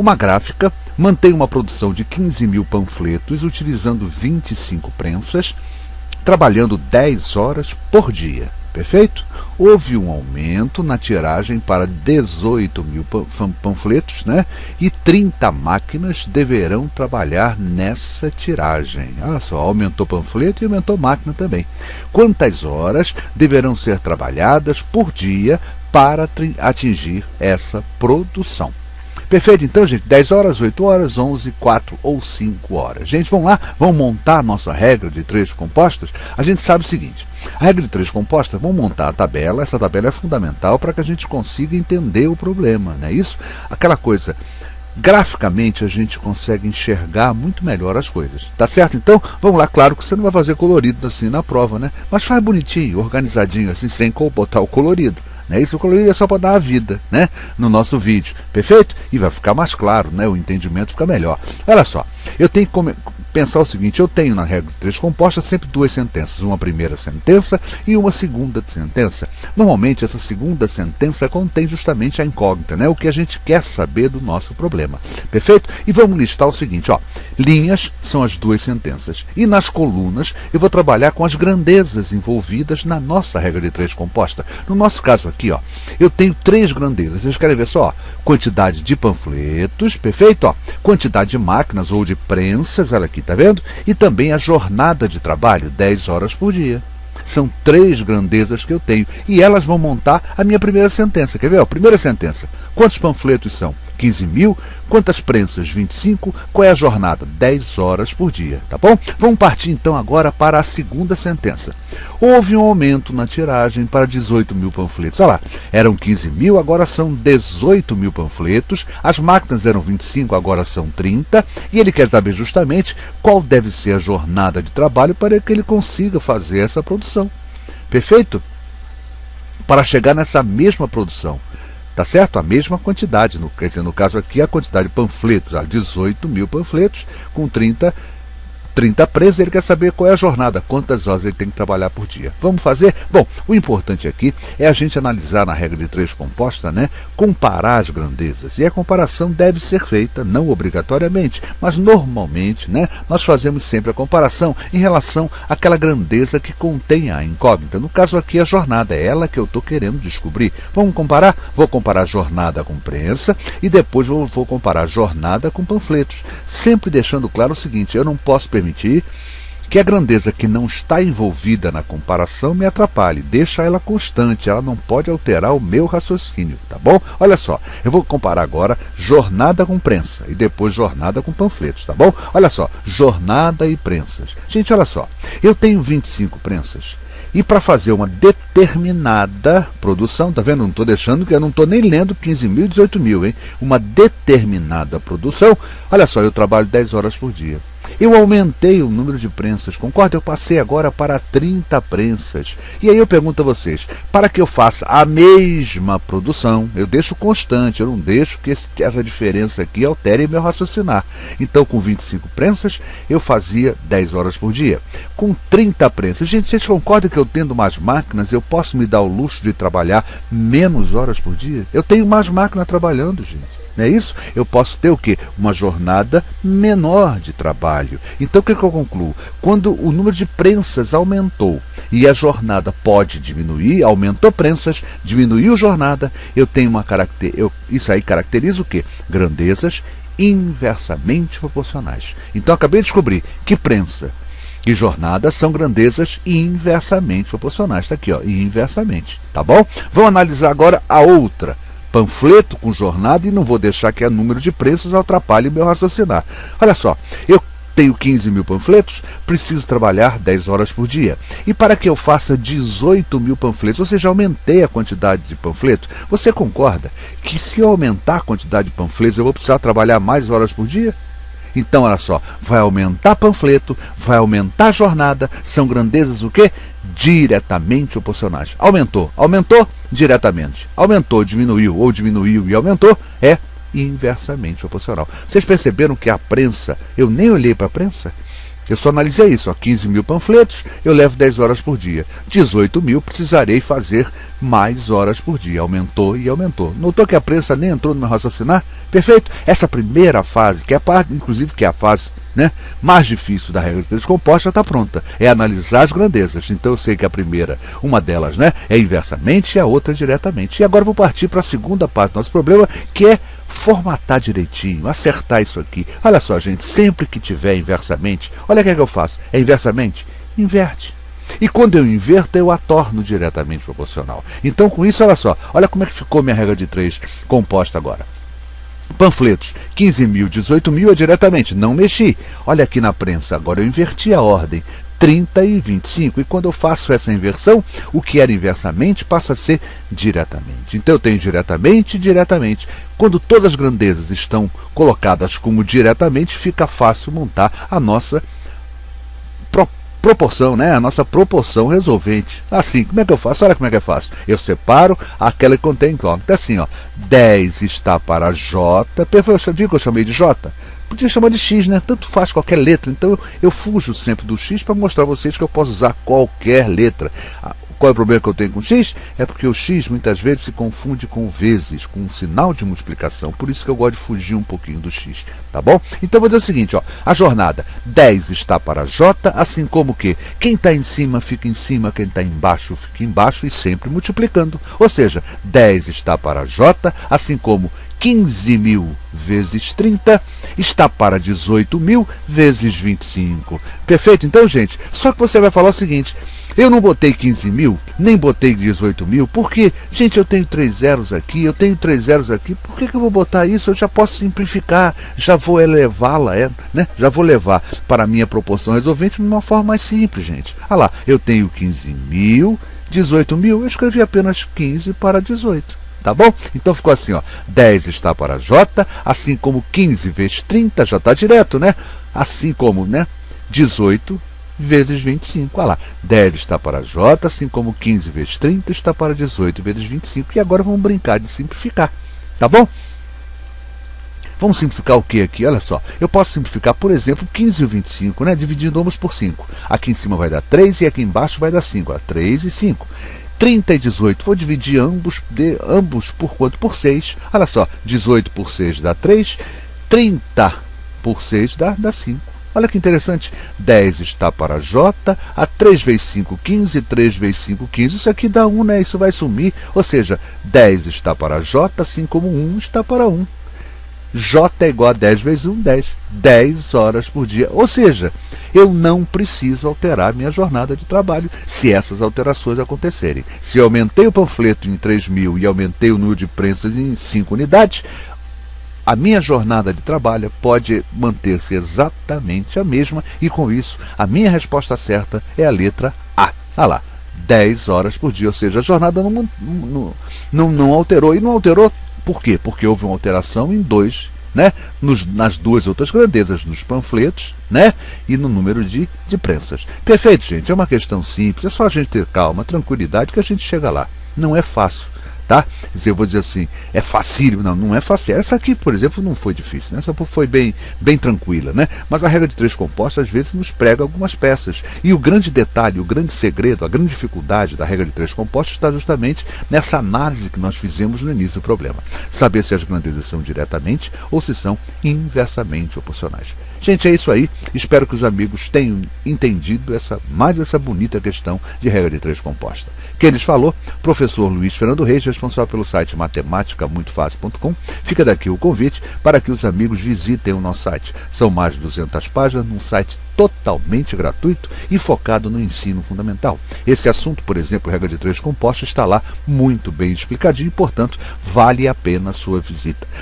Uma gráfica mantém uma produção de 15 mil panfletos utilizando 25 prensas, trabalhando 10 horas por dia. Perfeito? Houve um aumento na tiragem para 18 mil panfletos, né? E 30 máquinas deverão trabalhar nessa tiragem. Olha só, aumentou panfleto e aumentou máquina também. Quantas horas deverão ser trabalhadas por dia para atingir essa produção? Perfeito? Então, gente, 10 horas, 8 horas, 11, 4 ou 5 horas. Gente, vamos lá, vamos montar a nossa regra de trechos compostos? A gente sabe o seguinte, a regra de trechos compostos, vamos montar a tabela, essa tabela é fundamental para que a gente consiga entender o problema, não é isso? Aquela coisa, graficamente a gente consegue enxergar muito melhor as coisas, tá certo? Então, vamos lá, claro que você não vai fazer colorido assim na prova, né? Mas faz bonitinho, organizadinho assim, sem botar o colorido. Isso, o colorido é só para dar a vida, né, no nosso vídeo, perfeito? E vai ficar mais claro, né, o entendimento fica melhor. Olha só, eu tenho que pensar o seguinte, eu tenho na regra de trechos compostos sempre duas sentenças, uma primeira sentença e uma segunda sentença. Normalmente essa segunda sentença contém justamente a incógnita, né, o que a gente quer saber do nosso problema, perfeito? E vamos listar o seguinte, ó, linhas são as duas sentenças e nas colunas eu vou trabalhar com as grandezas envolvidas na nossa regra de trechos composta. No nosso caso aqui, ó, eu tenho três grandezas, vocês querem ver só, ó, quantidade de panfletos, perfeito? Ó, quantidade de máquinas ou de prensas, olha aqui, tá vendo? E também a jornada de trabalho, 10 horas por dia. São três grandezas que eu tenho e elas vão montar a minha primeira sentença. Quer ver? Ó, primeira sentença. Quantos panfletos são? 15 mil. Quantas prensas? 25. Qual é a jornada? 10 horas por dia. Tá bom? Vamos partir então agora para a segunda sentença. Houve um aumento na tiragem para 18 mil panfletos. Olha lá, eram 15 mil, agora são 18 mil panfletos. As máquinas eram 25, agora são 30. E ele quer saber justamente qual deve ser a jornada de trabalho para que ele consiga fazer essa produção. Perfeito? Para chegar nessa mesma produção. Tá certo? A mesma quantidade, quer dizer, no caso aqui a quantidade de panfletos, 18 mil panfletos com 30 prensas, ele quer saber qual é a jornada, quantas horas ele tem que trabalhar por dia. Vamos fazer? Bom, o importante aqui é a gente analisar na regra de trechos composta, né, comparar as grandezas. E a comparação deve ser feita, não obrigatoriamente, mas normalmente, né, nós fazemos sempre a comparação em relação àquela grandeza que contém a incógnita. No caso aqui a jornada, é ela que eu estou querendo descobrir. Vamos comparar? Vou comparar jornada com prensa e depois vou comparar jornada com panfletos. Sempre deixando claro o seguinte, eu não posso permitir que a grandeza que não está envolvida na comparação me atrapalhe. Deixa ela constante, ela não pode alterar o meu raciocínio, tá bom? Olha só, eu vou comparar agora jornada com prensa e depois jornada com panfletos, tá bom? Olha só, jornada e prensas. Gente, olha só, eu tenho 25 prensas. E para fazer uma determinada produção, tá vendo? Não estou deixando, que eu não estou nem lendo 15 mil e 18 mil, hein? Uma determinada produção, olha só, eu trabalho 10 horas por dia. Eu aumentei o número de prensas, concorda? Eu passei agora para 30 prensas. E aí eu pergunto a vocês, para que eu faça a mesma produção, eu deixo constante, eu não deixo que essa diferença aqui altere meu raciocinar. Então, com 25 prensas, eu fazia 10 horas por dia. Com 30 prensas, gente, vocês concordam que eu tendo mais máquinas, eu posso me dar o luxo de trabalhar menos horas por dia? Eu tenho mais máquina trabalhando, gente. Não é isso? Eu posso ter o quê? Uma jornada menor de trabalho. Então o que eu concluo? Quando o número de prensas aumentou e a jornada pode diminuir, aumentou prensas, diminuiu jornada, eu tenho uma isso aí caracteriza o quê? Grandezas inversamente proporcionais. Então acabei de descobrir que prensa e jornada são grandezas inversamente proporcionais. Está aqui, ó, inversamente. Tá bom? Vamos analisar agora a outra. Panfleto com jornada e não vou deixar que o número de prensas atrapalhe o meu raciocinar. Olha só, eu tenho 15 mil panfletos, preciso trabalhar 10 horas por dia. E para que eu faça 18 mil panfletos, ou seja, aumentei a quantidade de panfletos, você concorda que se eu aumentar a quantidade de panfletos, eu vou precisar trabalhar mais horas por dia? Então, olha só, vai aumentar panfleto, vai aumentar a jornada, são grandezas o quê? Diretamente proporcionais. Aumentou, diretamente. Aumentou, diminuiu, ou diminuiu e aumentou, é inversamente proporcional. Vocês perceberam que a prensa, eu nem olhei para a prensa? Eu só analisei isso, ó, 15 mil panfletos, eu levo 10 horas por dia. 18 mil, precisarei fazer mais horas por dia. Aumentou e aumentou. Notou que a prensa nem entrou no meu raciocinar? Perfeito? Essa primeira fase, que é a parte, inclusive, que é a fase, né, mais difícil da regra de três compostos, já está pronta. É analisar as grandezas. Então eu sei que a primeira, uma delas, né, é inversamente e a outra diretamente. E agora eu vou partir para a segunda parte do nosso problema, que é formatar direitinho, acertar isso aqui. Olha só, gente, sempre que tiver inversamente, olha o que é que eu faço. É inversamente? Inverte. E quando eu inverto, eu a torno diretamente proporcional. Então com isso, olha só, olha como é que ficou minha regra de três composta agora. Panfletos, 15 mil, 18 mil é diretamente, não mexi. Olha aqui na prensa, agora eu inverti a ordem, 30 e 25. E quando eu faço essa inversão, o que era inversamente passa a ser diretamente. Então eu tenho diretamente e diretamente. Quando todas as grandezas estão colocadas como diretamente, fica fácil montar a nossa proporção, né? A nossa proporção resolvente. Assim, como é que eu faço? Olha como é que eu faço. Eu separo aquela que contém incógnita. Assim, ó. 10 está para J. Viu que eu chamei de J? Podia chamar de X, né? Tanto faz qualquer letra. Então eu fujo sempre do X para mostrar a vocês que eu posso usar qualquer letra. Qual é o problema que eu tenho com X? É porque o X muitas vezes se confunde com vezes, com um sinal de multiplicação. Por isso que eu gosto de fugir um pouquinho do X, tá bom? Então eu vou dizer o seguinte, ó, a jornada 10 está para J, assim como que quem está em cima fica em cima, quem está embaixo fica embaixo e sempre multiplicando. Ou seja, 10 está para J, assim como 15 mil vezes 30 está para 18 mil vezes 25. Perfeito? Então, gente, só que você vai falar o seguinte, eu não botei 15 mil, nem botei 18 mil, porque, gente, eu tenho 3 zeros aqui, eu tenho 3 zeros aqui, por que eu vou botar isso? Eu já posso simplificar, já vou elevá-la, né? Já vou levar para a minha proporção resolvente de uma forma mais simples, gente. Olha lá, eu tenho 15 mil, 18 mil, eu escrevi apenas 15 para 18. Tá bom? Então ficou assim, ó, 10 está para J, assim como 15 vezes 30 já está direto, né? Assim como, né, 18 vezes 25. Olha lá, 10 está para J, assim como 15 vezes 30 está para 18 vezes 25. E agora vamos brincar de simplificar, tá bom? Vamos simplificar o que aqui? Olha só, eu posso simplificar, por exemplo, 15 e 25, né? Dividindo ambos por 5. Aqui em cima vai dar 3 e aqui embaixo vai dar 5. Ó, 3 e 5. 30 e 18, vou dividir ambos por quanto? Por 6. Olha só, 18 por 6 dá 3, 30 por 6 dá 5. Olha que interessante, 10 está para J, a 3 vezes 5, 15, 3 vezes 5, 15, isso aqui dá 1, né? Isso vai sumir, ou seja, 10 está para J, assim como 1 está para 1. J é igual a 10 vezes 1, 10. 10 horas por dia. Ou seja, eu não preciso alterar minha jornada de trabalho se essas alterações acontecerem. Se eu aumentei o panfleto em 3 mil e aumentei o número de prensas em 5 unidades, a minha jornada de trabalho pode manter-se exatamente a mesma e com isso a minha resposta certa é a letra A. Olha lá, 10 horas por dia, ou seja, a jornada não alterou. E não alterou por quê? Porque houve uma alteração em dois, né? Nas duas outras grandezas, nos panfletos, né? E no número de prensas. Perfeito, gente, é uma questão simples, é só a gente ter calma, tranquilidade que a gente chega lá. Não é fácil. Tá? Eu vou dizer assim, é facílimo, não é fácil. Essa aqui, por exemplo, não foi difícil, né? Essa foi bem tranquila, né? Mas a regra de três compostos às vezes nos prega algumas peças. E o grande detalhe, o grande segredo, a grande dificuldade da regra de três compostos está justamente nessa análise que nós fizemos no início do problema. Saber se as grandezas são diretamente ou se são inversamente proporcionais. Gente, é isso aí. Espero que os amigos tenham entendido mais essa bonita questão de regra de três composta. Quem lhes falou, professor Luiz Fernando Reis, responsável pelo site matematicamuitofácil.com. Fica daqui o convite para que os amigos visitem o nosso site. São mais de 200 páginas num site totalmente gratuito e focado no ensino fundamental. Esse assunto, por exemplo, regra de três compostos, está lá muito bem explicadinho e, portanto, vale a pena a sua visita.